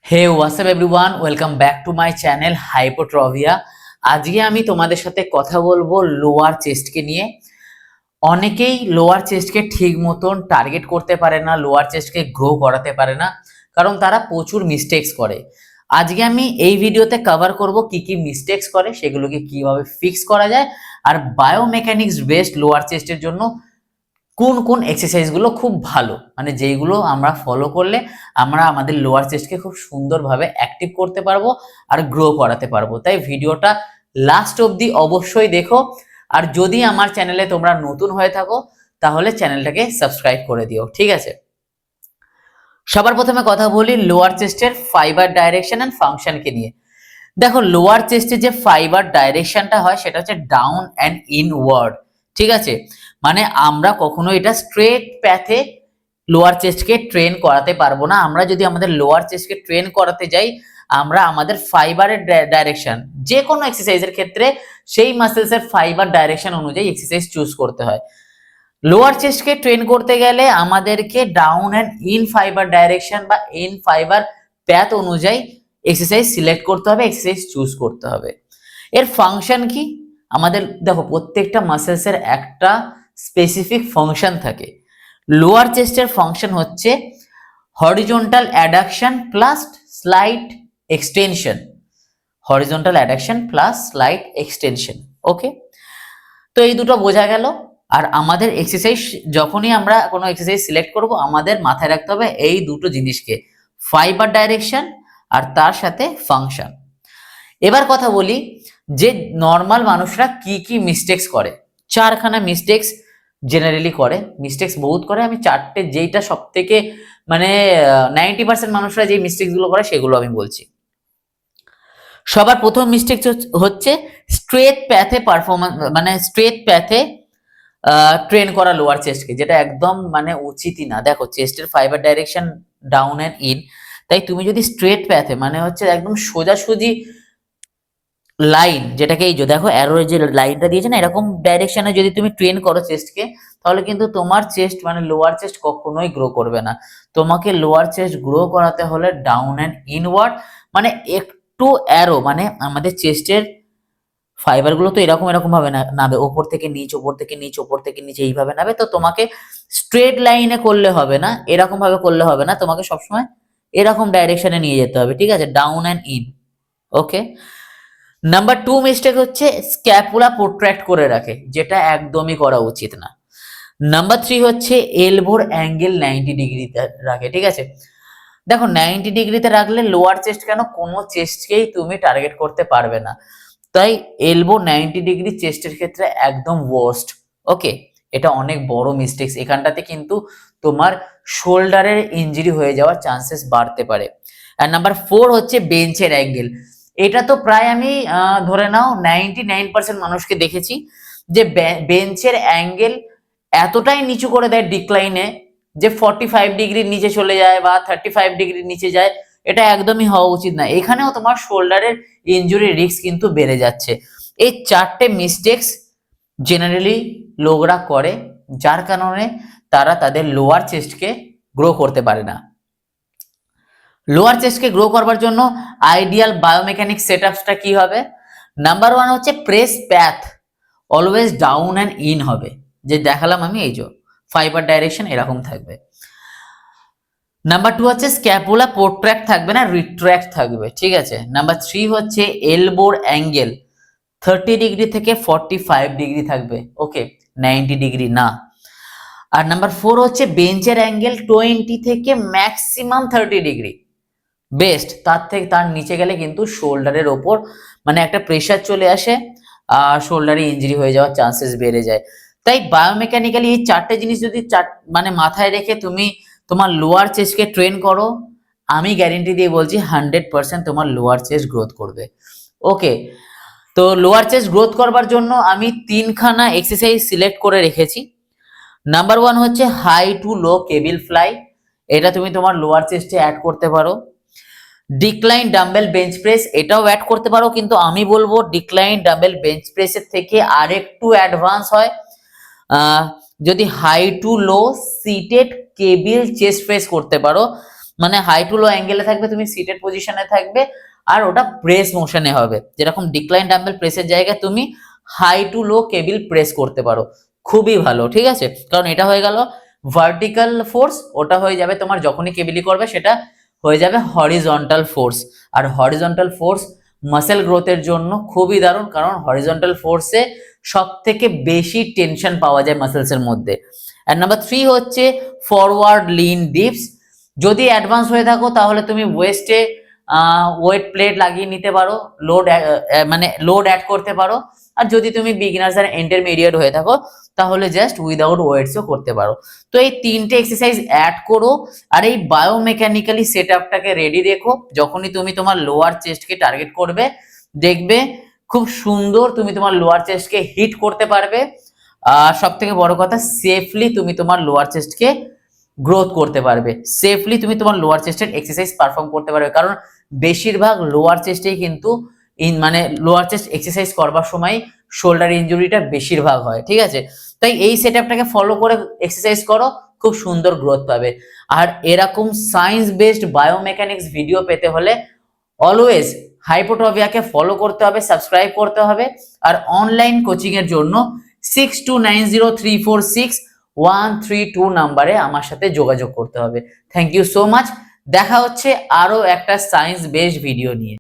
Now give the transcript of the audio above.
Hey what's up everyone, welcome back to my channel হাইপোট্রভিয়া। আজকে আমি তোমাদের সাথে কথা বলবো লোয়ার চেস্টকে নিয়ে। অনেকেই লোয়ার চেস্টকে ঠিক মতন টার্গেট করতে পারে না, লোয়ার চেস্টকে গ্রো করাতে পারে না, কারণ তারা প্রচুর মিস্টেক্স করে। আজকে আমি এই ভিডিওতে কভার করব কি কি মিস্টেক্স করে, সেগুলোকে কিভাবে ফিক্স করা যায়, আর বায়োমেকানিক্স বেসড লোয়ার চেস্টের জন্য কোন কোন এক্সারসাইজগুলো খুব ভালো, মানে যেইগুলো আমরা ফলো করলে আমরা আমাদের লোয়ার চেস্টকে খুব সুন্দরভাবে অ্যাক্টিভ করতে পারবো আর গ্রো করাতে পারবো। তাই ভিডিওটা লাস্ট অবধি অবশ্যই দেখো। আর যদি আমার চ্যানেলে তোমরা নতুন হয়ে থাকো তাহলে চ্যানেলটাকে সাবস্ক্রাইব করে দিও, ঠিক আছে? সবার প্রথমে কথা বলি লোয়ার চেস্টের ফাইবার ডাইরেকশন অ্যান্ড ফাংশনকে নিয়ে। দেখো, লোয়ার চেস্টের যে ফাইবার ডাইরেকশনটা হয় সেটা হচ্ছে ডাউন অ্যান্ড ইনওয়ার্ড, ঠিক আছে? মানে আমরা কখনো এটা স্ট্রেট প্যাথে লোয়ার চেস্টকে ট্রেন করাতে পারবো না। আমরা যদি আমাদের লোয়ার চেস্টকে ট্রেন করাতে যাই, আমরা আমাদের ফাইবারের ডাইরেকশন যে কোনো এক্সারসাইজের ক্ষেত্রে সেই মাসেলসের ফাইবার ডাইরেকশন অনুযায়ী এক্সারসাইজ চুজ করতে হয়। লোয়ার চেস্টকে ট্রেন করতে গেলে আমাদেরকে down and in fibre direction বা ইন ফাইবার প্যাথ অনুযায়ী এক্সারসাইজ সিলেক্ট করতে হবে, এক্সারসাইজ চুজ করতে হবে। এর ফাংশন কি? আমাদের দেখো, প্রত্যেকটা মাসেলসের একটা স্পেসিফিক ফাংশন থাকে। লোয়ার চেস্টের ফাংশন হচ্ছে horizontal adduction plus slight extension, horizontal adduction plus slight extension. Okay, তো এই দুটো বোঝা গেল। আর আমাদের এক্সারসাইজ, যখনই আমরা কোনো এক্সারসাইজ সিলেক্ট করব, আমাদের মাথায় রাখতে হবে এই দুটো জিনিসকে, ফাইবার ডাইরেকশন আর তার সাথে ফাংশন। এবার কথা বলি যে নর্মাল মানুষরা কি কি মিস্টেক্স করে। চারখানা মিস্টেক্স জেনারেলি করে, মিস্টেক্স বহুত করে। আমি চারটে, যেইটা সব থেকে মানে 90% মানুষরা যে মিস্টেক্সগুলো করে সেগুলো আমি বলছি। সবার প্রথম মিস্টেক হচ্ছে স্ট্রেট প্যাথে পারফরমেন্স, মানে স্ট্রেট প্যাথে ট্রেন করা লোয়ার চেস্টকে, যেটা একদম মানে উচিতই না। দেখো, চেস্টের fibre direction down and in, তাই তুমি যদি স্ট্রেট প্যাথে, মানে হচ্ছে একদম সোজাসুজি লাইন, যেটাকে এই যে দেখো অ্যারোর যে লাইনটা দিয়েছে না, এরকম ডাইরেকশনে যদি তুমি ট্রেন করো চেস্টকে, তাহলে কিন্তু তোমার চেস্ট মানে লোয়ার চেস্ট কখনোই গ্রো করবে না। তোমাকে লোয়ার চেস্ট গ্রো করাতে হলে ডাউন অ্যান্ড ইনওয়ার্ড, মানে একটু অ্যারো, মানে আমাদের চেস্টের ফাইবার গুলো তো এরকম এরকম ভাবে নাবে, ওপর থেকে নিচ, ওপর থেকে নিচ, ওপর থেকে নিচে, এইভাবে নাবে। তো তোমাকে স্ট্রেট লাইনে করলে হবে না, এরকম ভাবে করলে হবে না, তোমাকে সবসময় এরকম ডাইরেকশনে নিয়ে যেতে হবে, ঠিক আছে? Down and in. Okay, number 2 mistake হচ্ছে স্ক্যাপুলা প্রোট্রাক্ট করে রাখে, যেটা একদমই করা উচিত না। নাম্বার 3 হচ্ছে এলবোর অ্যাঙ্গেল 90 ডিগ্রিতে রাখে, ঠিক আছে? দেখো, 90 ডিগ্রিতে রাখলে লোয়ার চেস্ট কেন, কোনো চেস্টকেই তুমি টার্গেট করতে পারবে না। তাই এলবো 90 ডিগ্রি চেস্টের ক্ষেত্রে একদম ওয়ার্স্ট। ওকে, এটা অনেক বড় মিস্টেক্স। এখানটাতে কিন্তু তোমার শোল্ডারের ইনজুরি হয়ে যাওয়ার চান্সেস বাড়তে পারে। আর নাম্বার 4 হচ্ছে বেঞ্চের অ্যাঙ্গেল। এটা তো প্রায় আমি ধরে নাও 99% মানুষকে দেখেছি যে বেঞ্চের অ্যাঙ্গেল এতটাই নিচু করে দেয় ডিক্লাইনে যে 45 ডিগ্রির নিচে চলে যায় বা 35 ডিগ্রির নিচে যায়। এটা একদমই হওয়া উচিত না। এখানেও তোমার শোল্ডারের ইনজুরি রিস্ক কিন্তু বেড়ে যাচ্ছে। এই চারটে মিস্টেক্স জেনারেলি লোকরা করে, যার কারণে তারা তাদের লোয়ার চেস্টকে গ্রো করতে পারে না। লোয়ার চেস্টকে গ্রো করবার জন্য আইডিয়াল বায়োমেকানিক সেটআপসটা কি হবে? নাম্বার 1 হচ্ছে press path always down and in হবে, যে দেখালাম আমি, এই যে ফাইবার ডাইরেকশন এরকম থাকবে। নাম্বার 2 হচ্ছে স্ক্যাপুলা প্রোট্রাক্ট থাকবে না, রিট্র্যাক্ট থাকবে, ঠিক আছে? নাম্বার 3 হচ্ছে এলবোর অ্যাঙ্গেল 30 ডিগ্রি থেকে 45 ডিগ্রি থাকবে, ওকে, 90 ডিগ্রি না। আর নাম্বার 4 হচ্ছে বেঞ্চের অ্যাঙ্গেল 20 থেকে ম্যাক্সিমাম 30 ডিগ্রি বেস্ট। তার থেকে তার নিচে গেলে কিন্তু শোল্ডারের ওপর মানে একটা প্রেশার চলে আসে আর শোল্ডারে ইনজুরি হয়ে যাওয়ার চান্সেস বেড়ে যায়। তাই বায়োমেকানিক্যালি এই চারটে জিনিস যদি মানে মাথায় রেখে তুমি তোমার লোয়ার চেস্টকে ট্রেন করো, আমি গ্যারেন্টি দিয়ে বলছি 100% তোমার লোয়ার চেস্ট গ্রোথ করবে। ওকে, তো লোয়ার চেস্ট গ্রোথ করবার জন্য আমি 3খানা এক্সারসাইজ সিলেক্ট করে রেখেছি। নাম্বার 1 হচ্ছে high to low cable fly, এটা তুমি তোমার লোয়ার চেস্টে অ্যাড করতে পারো। ডিক্লাইন ডাম্বেল বেঞ্চ প্রেস, এটাও অ্যাড করতে পারো, কিন্তু আমি বলবো ডিক্লাইন ডাম্বেল বেঞ্চ প্রেসের থেকে আরেকটু অ্যাডভান্স হয় যদি high to low seated cable chest press করতে পারো, মানে হাই টু লো অ্যাঙ্গেলে থাকবে, তুমি সিটেড পজিশনে থাকবে, আর ওটা প্রেস মোশনে হবে। যেরকম ডিক্লাইন ডাম্বেল প্রেসের জায়গায় তুমি high to low cable press করতে পারো, খুবই ভালো, ঠিক আছে। কারণ এটা হয়ে গেল ভার্টিক্যাল ফোর্স, ওটা হয়ে যাবে তোমার যখনই কেবিলি করবে সেটা হয়ে যাবে হরিজন্টাল ফোর্স। আর হরিজন্টাল ফোর্স মাসেল গ্রোথের জন্য খুবই দারুণ, কারণ হরিজন্টাল ফোর্সে সব থেকে বেশি টেনশন পাওয়া যায় মাসেলসের মধ্যে। আর নাম্বার 3 হচ্ছে ফরওয়ার্ড লিন ডিপস। যদি অ্যাডভান্স হয়ে থাকো তাহলে তুমি ওয়েস্টে ওয়েট প্লেট লাগিয়ে নিতে পারো, লোড মানে লোড অ্যাড করতে পারো। আর যদি তুমি বিগিনার্স আর ইন্টারমিডিয়েট হয়ে থাকো তাহলে জাস্ট উইদাউট ওয়েটসও করতে পারো। তো এই তিনটে এক্সারসাইজ অ্যাড করো, আর এই বায়োমেকানিক্যালি সেট আপটাকে রেডি রেখো। যখনই তুমি তোমার লোয়ার চেস্টকে টার্গেট করবে, দেখবে খুব সুন্দর তুমি তোমার লোয়ার চেস্টকে হিট করতে পারবে। আর সব থেকে বড় কথা, সেফলি তুমি তোমার লোয়ার চেস্টকে গ্রোথ করতে পারবে, সেফলি তুমি তোমার লোয়ার চেস্টের এক্সারসাইজ পারফর্ম করতে পারবে। কারণ বেশিরভাগ লোয়ার চেস্টেই কিন্তু মানে লোয়ার চেস্ট এক্সারসাইজ করবার সময় শোল্ডার ইনজুরিটা বেশিরভাগ হয়, ঠিক আছে। তাই এই সেট আপটাকে ফলো করে এক্সারসাইজ করো, খুব সুন্দর গ্রোথ পাবে। আর এরকম সায়েন্স বেসড বায়োমেকানিক্স ভিডিও পেতে হলে অলওয়েজ হাইপোট্রফিয়াকে ফলো করতে হবে, সাবস্ক্রাইব করতে হবে। আর অনলাইন কোচিং এর জন্য 6290346132 নাম্বারে আমার সাথে যোগাযোগ করতে হবে। Thank you so much. দেখা হচ্ছে আরো একটা সায়েন্স বেসড ভিডিও নিয়ে।